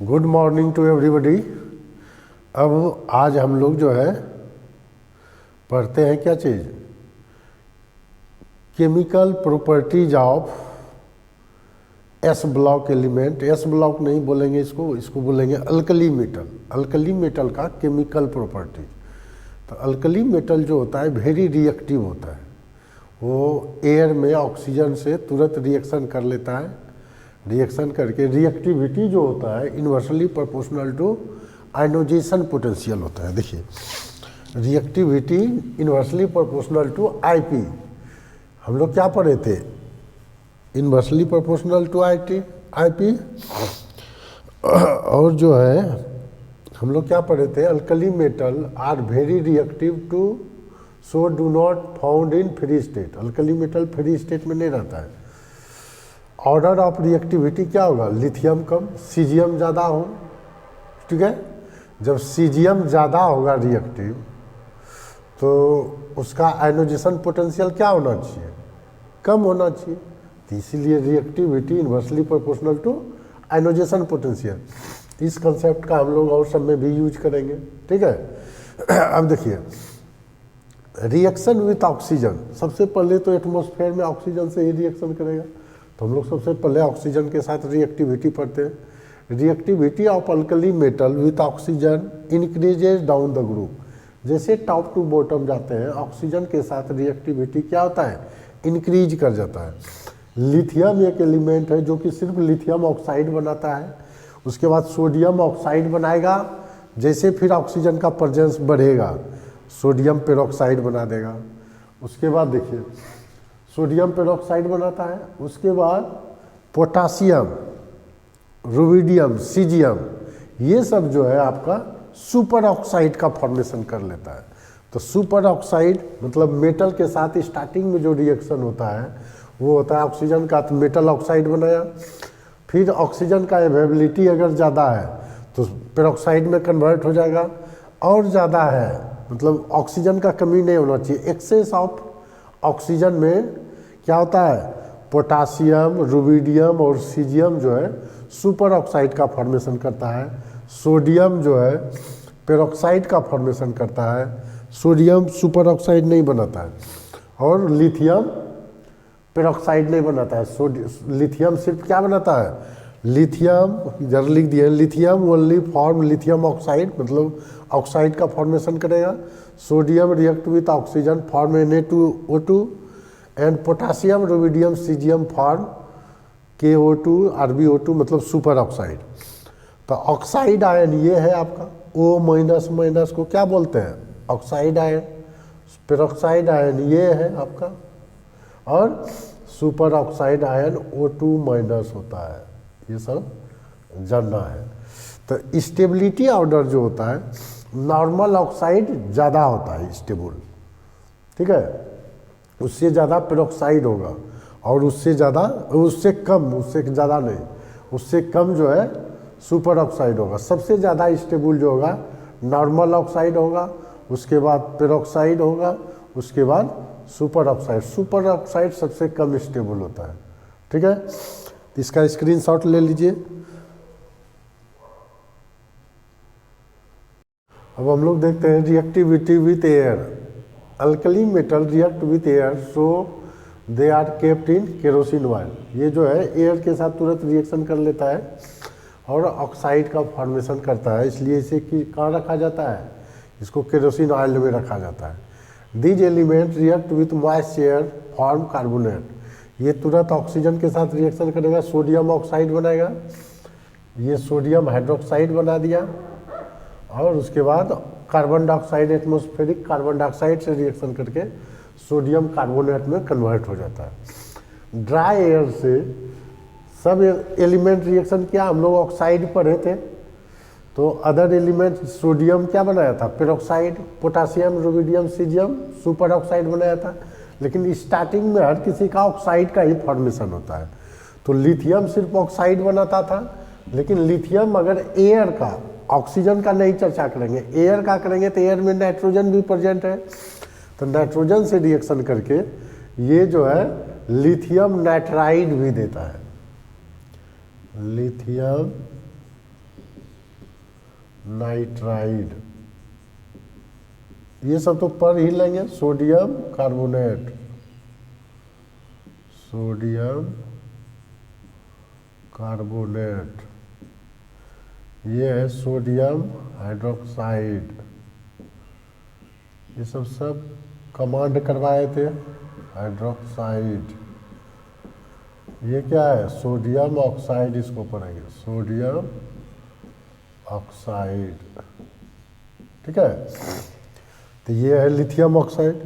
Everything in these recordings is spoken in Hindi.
Good morning to everybody. अब आज हम लोग जो है पढ़ते हैं क्या चीज़, chemical properties of S block element. S block नहीं बोलेंगे इसको बोलेंगे अल्कली मेटल। अल्कली मेटल का केमिकल प्रॉपर्टीज। तो अल्कली मेटल जो होता है वेरी रिएक्टिव होता है, वो एयर में ऑक्सीजन से तुरंत रिएक्शन कर लेता है। रिएक्शन करके रिएक्टिविटी जो होता है inversely proportional to ionization potential होता है। देखिए reactivity inversely proportional to IP. हम लोग क्या पढ़े थे, इन्वर्सली प्रोपोर्शनल टू आईपी। और जो है हम लोग क्या पढ़े थे, alkali metal are very reactive to so do not found in free state. Alkali metal free state में नहीं रहता है। ऑर्डर ऑफ रिएक्टिविटी क्या होगा, लिथियम कम सीजियम ज़्यादा हो। ठीक है, जब सीजियम ज़्यादा होगा रिएक्टिव तो उसका आयनोजेशन पोटेंशियल क्या होना चाहिए, कम होना चाहिए। तो इसीलिए reactivity inversely proportional to ionization potential. इस कंसेप्ट का हम लोग और सब में भी यूज करेंगे। ठीक है, अब देखिए रिएक्शन विथ ऑक्सीजन। सबसे पहले तो एटमॉस्फेयर में ऑक्सीजन से ही रिएक्शन करेगा, तो हम लोग सबसे पहले ऑक्सीजन के साथ रिएक्टिविटी पढ़ते हैं। Reactivity of alkali metal with oxygen increases down the group. जैसे टॉप टू बॉटम जाते हैं ऑक्सीजन के साथ रिएक्टिविटी क्या होता है, इंक्रीज कर जाता है। लिथियम एक एलिमेंट है जो कि सिर्फ लिथियम ऑक्साइड बनाता है, उसके बाद सोडियम ऑक्साइड बनाएगा। जैसे फिर ऑक्सीजन का प्रेजेंस बढ़ेगा सोडियम पेरोक्साइड बना देगा। उसके बाद देखिए सोडियम पेरोक्साइड बनाता है, उसके बाद पोटासियम, रुबिडियम, सीजियम, ये सब जो है आपका सुपर ऑक्साइड का फॉर्मेशन कर लेता है। तो सुपर ऑक्साइड मतलब मेटल के साथ स्टार्टिंग में जो रिएक्शन होता है वो होता है ऑक्सीजन का, तो मेटल ऑक्साइड बनाया। फिर ऑक्सीजन का अवेलेबिलिटी अगर ज़्यादा है तो पेरोक्साइड में कन्वर्ट हो जाएगा, और ज़्यादा है मतलब ऑक्सीजन का कमी नहीं होना चाहिए। एक्सेस ऑफ ऑक्सीजन में क्या होता है, पोटासियम, रुबिडियम और सीजियम जो है सुपर ऑक्साइड का फॉर्मेशन करता है। सोडियम जो है पेरोक्साइड का फॉर्मेशन करता है, सोडियम सुपर ऑक्साइड नहीं बनाता है। और लिथियम पेरोक्साइड नहीं बनाता है। लिथियम सिर्फ क्या बनाता है, लिथियम, इधर लिख दिया lithium only form lithium oxide, मतलब ऑक्साइड का फॉर्मेशन करेगा। Sodium react with oxygen form Na2O2 and potassium, rubidium, caesium form KO2 RbO2 मतलब सुपर ऑक्साइड। तो ऑक्साइड आयन ये है आपका, O माइनस माइनस को क्या बोलते हैं, ऑक्साइड आयन। पेरोक्साइड आयन ये है आपका, और super oxide ion O2 minus होता है। ये सब जानना है। तो स्टेबिलिटी ऑर्डर जो होता है, नॉर्मल ऑक्साइड ज़्यादा होता है स्टेबल, ठीक है, उससे ज़्यादा पेरोक्साइड होगा, और उससे ज़्यादा, उससे कम, उससे ज़्यादा नहीं, उससे कम जो है सुपर ऑक्साइड होगा। सबसे ज़्यादा स्टेबल जो होगा नॉर्मल ऑक्साइड होगा, उसके बाद पेरोक्साइड होगा, उसके बाद सुपर ऑक्साइड। सुपर ऑक्साइड सबसे कम स्टेबल होता है। ठीक है, इसका स्क्रीनशॉट ले लीजिए। अब हम लोग देखते हैं reactivity with air. Alkali metal react with air so they are kept in kerosene oil. ये जो है एयर के साथ तुरंत रिएक्शन कर लेता है और ऑक्साइड का फॉर्मेशन करता है, इसलिए इसे कहाँ रखा जाता है, इसको केरोसिन ऑयल में रखा जाता है। These element react with moist air form carbonate. ये तुरंत ऑक्सीजन के साथ रिएक्शन करेगा, सोडियम ऑक्साइड बनाएगा, ये सोडियम हाइड्रोक्साइड बना दिया, और उसके बाद carbon dioxide, atmospheric carbon dioxide से रिएक्शन करके सोडियम कार्बोनेट में कन्वर्ट हो जाता है। ड्राई एयर से सब एलिमेंट रिएक्शन किया, हम लोग ऑक्साइड पढ़े थे, तो अदर एलिमेंट सोडियम क्या बनाया था, peroxide, potassium, rubidium, caesium super oxide बनाया था। लेकिन स्टार्टिंग में हर किसी का ऑक्साइड का ही फॉर्मेशन होता है। तो लिथियम सिर्फ ऑक्साइड बनाता था, लेकिन लिथियम अगर एयर का, ऑक्सीजन का नहीं चर्चा करेंगे, एयर का करेंगे, तो एयर में नाइट्रोजन भी प्रेजेंट है, तो नाइट्रोजन से रिएक्शन करके ये जो है लिथियम नाइट्राइड भी देता है। लिथियम नाइट्राइड, ये सब तो पढ़ ही लेंगे। सोडियम कार्बोनेट, सोडियम कार्बोनेट, ये है सोडियम हाइड्रोक्साइड, ये सब कमांड करवाए थे। हाइड्रोक्साइड, ये क्या है? सोडियम ऑक्साइड, इसको पढ़ेंगे सोडियम ऑक्साइड, ठीक है। तो ये है लिथियम ऑक्साइड,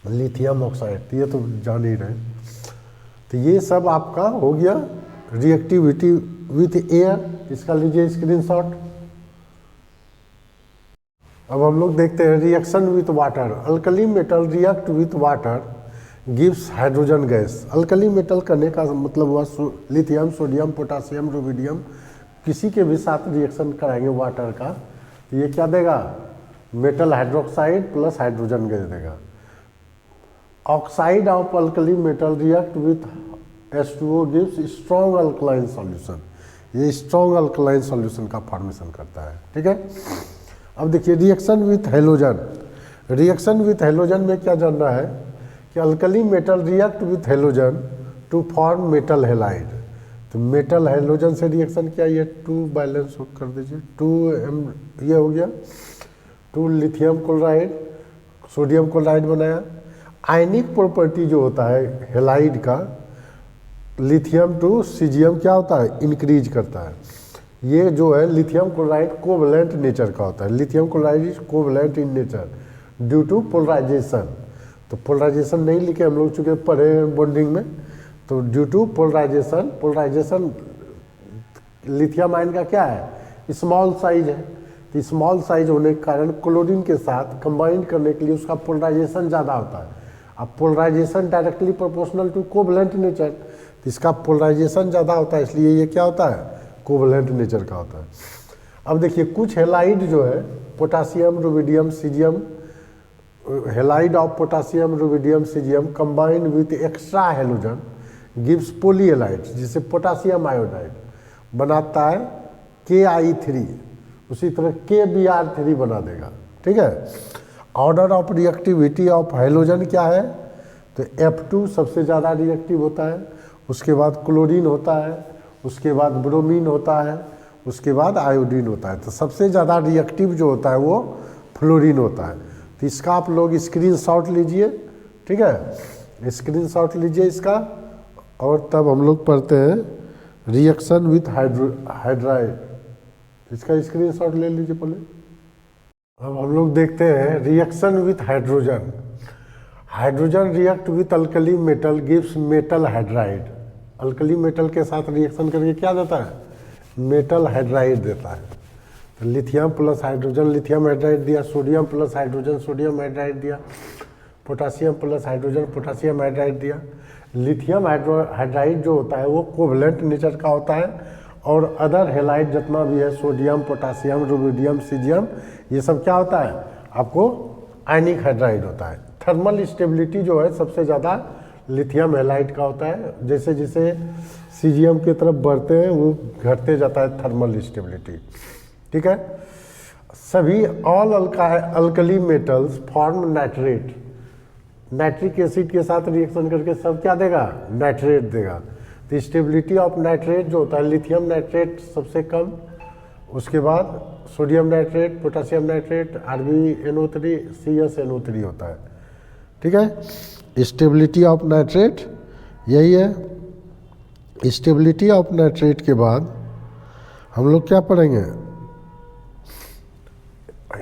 लिथियम ऑक्साइड, तो ये तो जान ही रहे। तो ये सब आपका हो गया रिएक्टिविटी विथ एयर, इसका लीजिए स्क्रीनशॉट। अब हम लोग देखते हैं reaction with water. Alkali metal react with water gives hydrogen gas. Alkali metal करने का मतलब हुआ लिथियम, सोडियम, पोटासियम, रुबिडियम, किसी के भी साथ रिएक्शन कराएंगे वाटर का, तो ये क्या देगा? Metal hydroxide plus hydrogen gas देगा। Oxide of alkali metal react with H2O gives strong alkaline solution. ये स्ट्रॉन्ग अल्कलाइन सॉल्यूशन का फॉर्मेशन करता है, ठीक है। अब देखिए reaction with halogen. Reaction with halogen में क्या जानना है कि alkali metal react with halogen to form metal halide. तो मेटल हेलोजन से रिएक्शन क्या, ये 2 बैलेंस कर दीजिए, 2M ये हो गया, 2 लिथियम क्लोराइड सोडियम क्लोराइड बनाया। आयनिक प्रॉपर्टी जो होता है हेलाइड का, लिथियम टू सीजियम क्या होता है? इंक्रीज करता है। ये जो है लिथियम क्लोराइड कोवलेंट नेचर का होता है। Lithium chloride is covalent in nature due to polarization. तो पोलराइजेशन नहीं लिखे हम लोग, चूँकि पढ़े बॉन्डिंग में, तो due to polarization, polarization lithium ion का क्या है? स्मॉल साइज है। तो स्मॉल साइज होने के कारण क्लोरीन के साथ कंबाइन करने के लिए उसका पोलराइजेशन ज़्यादा होता है। अब polarization directly proportional to covalent nature, तो इसका पोलराइजेशन ज़्यादा होता है, इसलिए ये क्या होता है? कोवलेंट नेचर का होता है। अब देखिए कुछ हेलाइड जो है potassium, rubidium, caesium, halide of potassium, rubidium, caesium combined with extra halogen gives poly halide, जिसे पोटासियम आयोडाइड बनाता है KI3, उसी तरह KBr3 बना देगा, ठीक है। Order of reactivity of halogen क्या है? तो F2 सबसे ज़्यादा रिएक्टिव होता है, उसके बाद क्लोरीन होता है, उसके बाद ब्रोमीन होता है, उसके बाद आयोडीन होता है। तो सबसे ज़्यादा रिएक्टिव जो होता है वो फ्लोरीन होता है। तो इसका आप लोग स्क्रीनशॉट लीजिए, ठीक है, स्क्रीनशॉट लीजिए इसका, और तब हम लोग पढ़ते हैं रिएक्शन विथ हाइड्राइड। इसका स्क्रीनशॉट ले लीजिए पहले। अब हम लोग देखते हैं reaction with hydrogen. Hydrogen react with alkali metal gives metal hydride. Alkali metal के साथ रिएक्शन करके क्या देता है? मेटल हाइड्राइड देता है। तो lithium plus hydrogen lithium hydride दिया, sodium plus hydrogen sodium hydride दिया, potassium plus hydrogen potassium hydride दिया। लिथियम हाइड्राइड जो होता है वो कोवलेंट नेचर का होता है, और अदर हेलाइड जितना भी है सोडियम, पोटासियम, रुबिडियम, सीजियम, ये सब क्या होता है? आपको आयनिक हाइड्राइड होता है। थर्मल स्टेबिलिटी जो है सबसे ज़्यादा लिथियम हेलाइड का होता है। जैसे जैसे सीजियम की तरफ बढ़ते हैं वो घटते जाता है थर्मल स्टेबिलिटी, ठीक है। सभी all alkali metals form nitrate. Nitric acid के साथ रिएक्शन करके सब क्या देगा? नाइट्रेट देगा। तो स्टेबिलिटी ऑफ नाइट्रेट जो होता है, लिथियम नाइट्रेट सबसे कम, उसके बाद sodium nitrate, potassium nitrate, RbNO3, CsNO3 होता है, ठीक है। स्टेबिलिटी ऑफ नाइट्रेट यही है। स्टेबिलिटी ऑफ नाइट्रेट के बाद हम लोग क्या पढ़ेंगे?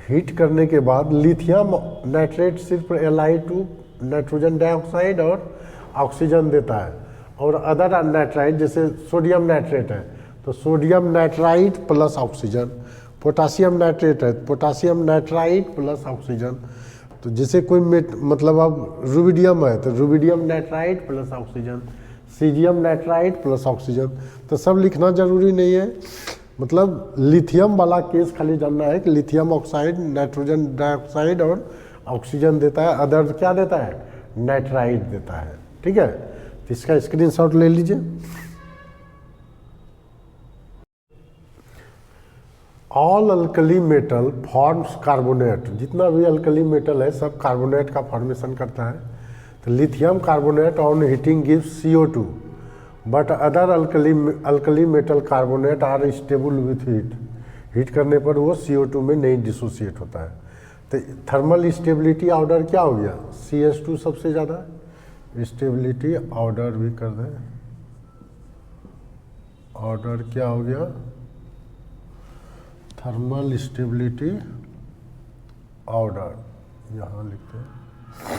हीट करने के बाद लिथियम नाइट्रेट सिर्फ Li2 नाइट्रोजन डाइऑक्साइड और ऑक्सीजन देता है, और अदर नाइट्राइड जैसे सोडियम नाइट्रेट है तो sodium nitride plus oxygen, potassium nitrate है पोटासियम नाइट्राइड प्लस ऑक्सीजन। तो जैसे कोई मतलब अब रुबिडियम है तो rubidium nitride plus oxygen, caesium nitride plus oxygen. तो सब लिखना जरूरी नहीं है, मतलब लिथियम वाला केस खाली जानना है कि लिथियम ऑक्साइड नाइट्रोजन डाइऑक्साइड और ऑक्सीजन देता है, अदर क्या देता है? नाइट्राइड देता है, ठीक है। तो इसका स्क्रीनशॉट ले लीजिए। All alkali metal forms carbonate, जितना भी अल्कली मेटल है सब कार्बोनेट का फॉर्मेशन करता है। तो lithium carbonate on heating gives CO2 but other alkali metal carbonate are stable with heat. Heat करने पर वो CO2 में नहीं डिसोसिएट होता है। तो थर्मल स्टेबिलिटी ऑर्डर क्या हो गया, CH2 सबसे ज़्यादा। स्टेबिलिटी ऑर्डर भी कर दें, ऑर्डर क्या हो गया, थर्मल स्टेबिलिटी ऑर्डर, यहाँ लिखते हैं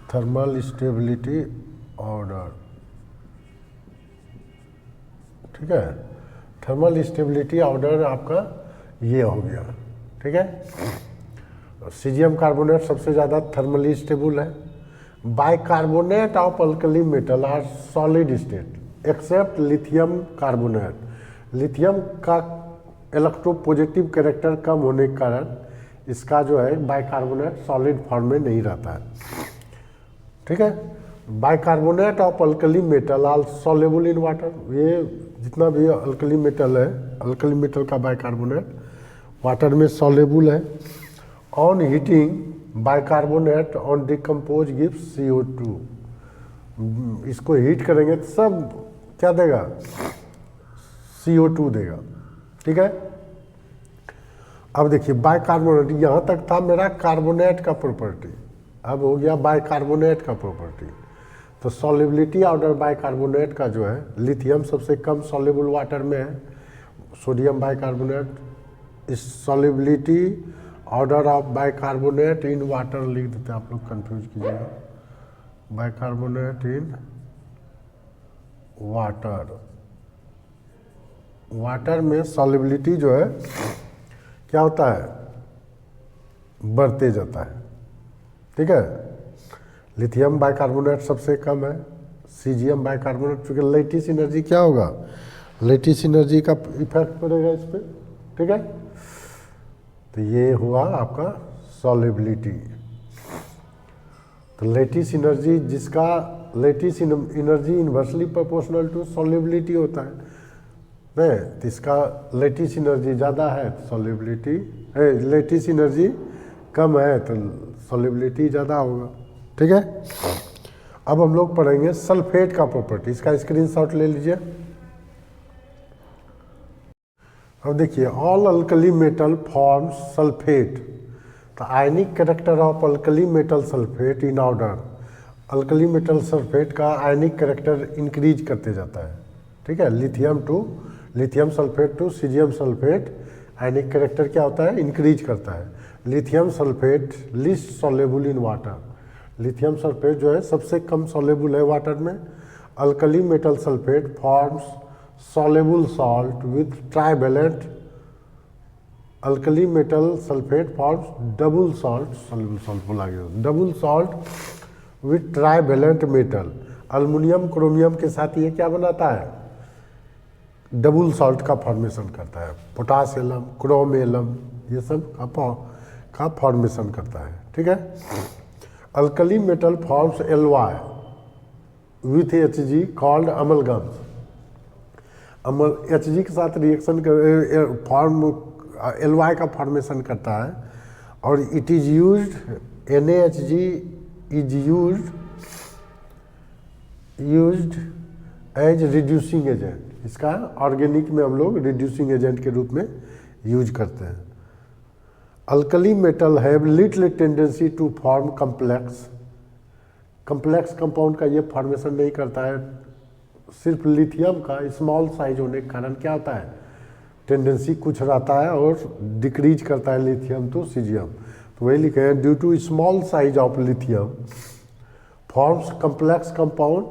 थर्मल स्टेबिलिटी ऑर्डर, ठीक है। थर्मल स्टेबिलिटी ऑर्डर आपका ये हो गया, ठीक है। सीजियम कार्बोनेट सबसे ज़्यादा थर्मली स्टेबल है। Bicarbonate of alkali metal are solid state except lithium carbonate. Lithium का इलेक्ट्रोपॉजिटिव कैरेक्टर कम होने के कारण इसका जो है बाइकार्बोनेट सॉलिड फॉर्म में नहीं रहता है, ठीक है। Bicarbonate of alkali metal are soluble in water. ये जितना भी अल्कली मेटल है, अल्कली मेटल का बाइकार्बोनेट वाटर में सॉल्युबल है। On heating bicarbonate on decompose gives CO2। इसको हीट करेंगे तो सब क्या देगा, CO2 देगा, ठीक है। अब देखिए बाइकार्बोनेट, यहाँ तक था मेरा कार्बोनेट का प्रॉपर्टी, अब हो गया बाइकार्बोनेट का प्रॉपर्टी। तो सॉल्युबिलिटी ऑर्डर बाइकार्बोनेट का जो है, लिथियम सबसे कम सॉल्युबल वाटर में है, सोडियम बाइकार्बोनेट। इस solubility order of bicarbonate in water लिख देते हैं, आप लोग कंफ्यूज कीजिएगा। बाइकार्बोनेट इन वाटर, वाटर में सॉल्युबिलिटी जो है क्या होता है, बढ़ते जाता है, ठीक है। लिथियम बाइकार्बोनेट सबसे कम है, सीजियम बाइकार्बोनेट, क्योंकि लैटिस एनर्जी क्या होगा, लैटिस एनर्जी का इफेक्ट पड़ेगा इस पर, ठीक है। तो ये हुआ आपका सॉल्युबिलिटी। तो लैटिस एनर्जी, जिसका lattice energy inversely proportional to solubility होता है, नहीं तो इसका लैटिस एनर्जी ज़्यादा है तो सॉल्युबिलिटी है, लैटिस एनर्जी कम है तो सॉल्युबिलिटी ज़्यादा होगा, ठीक है। अब हम लोग पढ़ेंगे सल्फेट का प्रॉपर्टी, इसका स्क्रीनशॉट ले लीजिए। अब देखिए all alkali metal forms sulphate. तो ionic character of alkali metal sulphate in order, alkali metal sulphate का आयनिक कैरेक्टर इंक्रीज करते जाता है, ठीक है। Lithium sulphate to caesium sulphate ionic character क्या होता है, इंक्रीज करता है। Lithium sulphate least soluble in water, lithium sulphate जो है सबसे कम सॉल्युबल है वाटर में। Alkali metal sulphate forms soluble salt with trivalent, alkali metal sulphate forms double salt, soluble salt बोला गया, double salt with trivalent metal. Aluminium chromium के साथ ये क्या बनाता है, डबल सॉल्ट का फॉर्मेशन करता है। पोटास एलम, क्रोम एलम, ये सब का फॉर्मेशन करता है, ठीक है। Alkali metal forms Ly with Hg called amalgams. Hg के साथ रिएक्शन कर फॉर्म Ly का फॉर्मेशन करता है, और it is used, NaHg is used as reducing agent. इसका ऑर्गेनिक में हम लोग रिड्यूसिंग एजेंट के रूप में यूज करते हैं। Alkali metal have little tendency to form complex compound का ये फॉर्मेशन नहीं करता है। सिर्फ लिथियम का स्मॉल साइज होने के कारण क्या होता है, टेंडेंसी कुछ रहता है और डिक्रीज करता है लिथियम टू सीजियम। तो वही लिखे हैं, due to small size of lithium forms complex compound,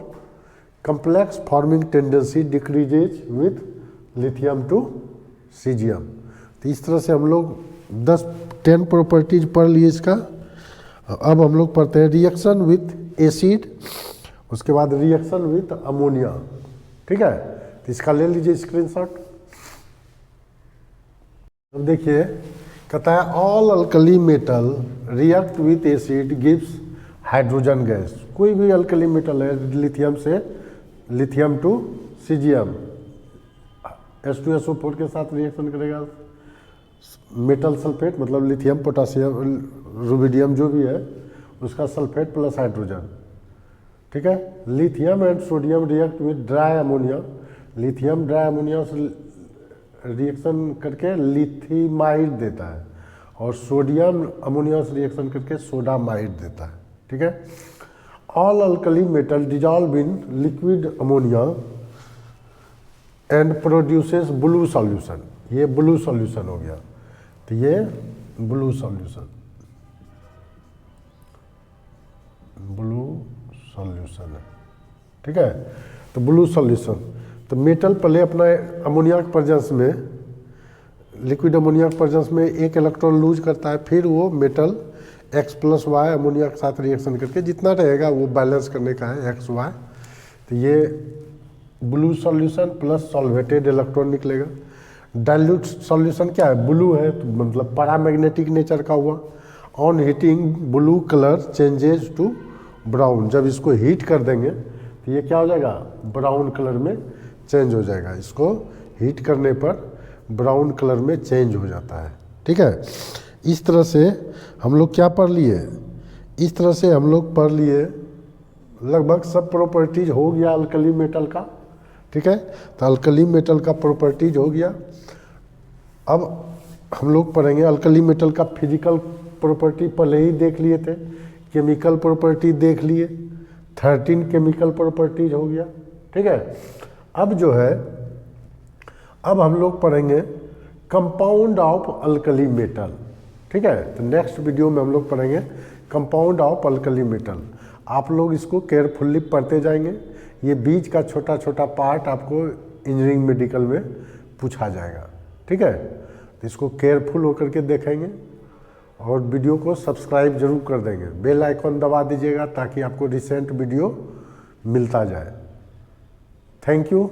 complex forming tendency decreases with lithium to caesium. तो इस तरह से हम लोग 10 प्रॉपर्टीज पढ़ लिए इसका। अब हम लोग पढ़ते हैं रिएक्शन विथ एसिड, उसके बाद रिएक्शन विथ अमोनिया, ठीक है। तो इसका ले लीजिए स्क्रीनशॉट। अब देखिए कहता है all alkali metal react with acid gives hydrogen gas. कोई भी अल्कली मेटल है लिथियम से, लिथियम टू सीजियम H2SO4 के साथ रिएक्शन करेगा मेटल सल्फेट मतलब लिथियम पोटासियम रुबिडियम जो भी है उसका सल्फेट प्लस हाइड्रोजन, ठीक है। Lithium and sodium react with dry ammonia, lithium dry ammonia से रिएक्शन करके लिथिमाइड देता है और सोडियम अमोनिया से रिएक्शन करके सोडामाइड देता है, ठीक है। All alkali metal dissolve in liquid ammonia and produces blue solution, ये ब्लू सॉल्यूशन हो गया, तो ये ब्लू सॉल्यूशन, ब्लू सॉल्यूशन है, ठीक है। तो ब्लू सॉल्यूशन, तो मेटल पहले अपना अमोनिया के प्रेजेंस में, लिक्विड अमोनिया के प्रेजेंस में एक इलेक्ट्रॉन लूज करता है, फिर वो metal X plus Y ammonia के साथ रिएक्शन करके जितना रहेगा वो बैलेंस करने का है X Y, तो ये blue solution plus solvated electron निकलेगा। डाइल्यूट सॉल्यूशन क्या है, ब्लू है तो मतलब पैरामैग्नेटिक नेचर का हुआ। On heating blue colour changes to brown, जब इसको हीट कर देंगे तो ये क्या हो जाएगा, ब्राउन कलर में चेंज हो जाएगा, इसको हीट करने पर ब्राउन कलर में चेंज हो जाता है, ठीक है। इस तरह से हम लोग क्या पढ़ लिए, इस तरह से हम लोग पढ़ लिए लगभग सब प्रॉपर्टीज हो गया अल्कली मेटल का, ठीक है। तो अल्कली मेटल का प्रॉपर्टीज हो गया। अब हम लोग पढ़ेंगे अल्कली मेटल का फिजिकल प्रॉपर्टी, पहले ही देख लिए थे, केमिकल प्रॉपर्टी देख लिए, 13 केमिकल प्रॉपर्टीज हो गया, ठीक है। अब जो है, अब हम लोग पढ़ेंगे कंपाउंड ऑफ अल्कली मेटल, ठीक है। तो नेक्स्ट वीडियो में हम लोग पढ़ेंगे कंपाउंड ऑफ अल्कली मेटल। आप लोग इसको केयरफुल्ली पढ़ते जाएंगे, ये बीच का छोटा छोटा पार्ट आपको इंजीनियरिंग मेडिकल में पूछा जाएगा, ठीक है। तो इसको केयरफुल होकर के देखेंगे और वीडियो को सब्सक्राइब जरूर कर देंगे, बेल आइकॉन दबा दीजिएगा ताकि आपको रिसेंट वीडियो मिलता जाए। Thank you.